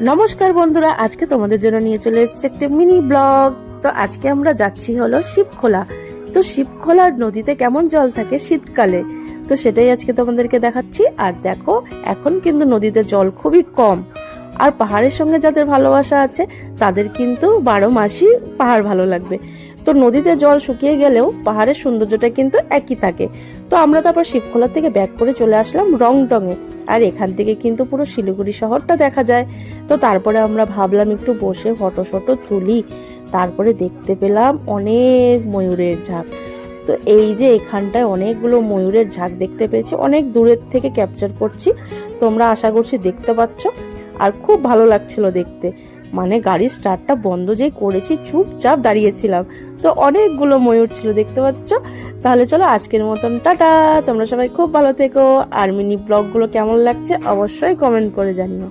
নমস্কার বন্ধুরা, আজকে তোমাদের জন্য নিয়ে চলে এসেছে একটা মিনি ব্লগ। তো আজকে আমরা যাচ্ছি হলো শিবখোলা। তো শিবখোলা নদীতে কেমন জল থাকে শীতকালে, তো সেটাই আজকে তোমাদেরকে দেখাচ্ছি। আর দেখো, এখন কিন্তু নদীতে জল খুবই কম। আর পাহাড়ের সঙ্গে যাদের ভালোবাসা আছে তাদের কিন্তু 12 মাসই পাহাড় ভালো লাগবে। তো নদীতে জল শুকিয়ে গেলেও পাহাড়ের সৌন্দর্যটা কিন্তু একই থাকে। তো আমরা তারপর শিবখোলা থেকে ব্যাক করে চলে আসলাম রংটংয়ে। আর এখান থেকে কিন্তু পুরো শিলিগুড়ি শহরটা দেখা যায়। তো তারপরে আমরা ভাবলাম একটু বসে ফটো তুলি। তারপরে দেখতে পেলাম অনেক ময়ূরের ঝাঁক। তো এই যে এখানটায় অনেকগুলো ময়ূরের ঝাঁক দেখতে পেয়েছি, অনেক দূরের থেকে ক্যাপচার করছি, তোমরা আশা করছি দেখতে পাচ্ছ। আর খুব ভালো লাগছিল দেখতে, মানে গাড়ির স্টার্টটা বন্ধ যেই করেছি চুপচাপ দাঁড়িয়েছিলাম। তো অনেকগুলো ময়ূর ছিল, দেখতে পাচ্ছ। তাহলে চলো আজকের মতন টাটা, তোমরা সবাই খুব ভালো থেকো। আর মিনি ব্লগগুলো কেমন লাগছে অবশ্যই কমেন্ট করে জানিও।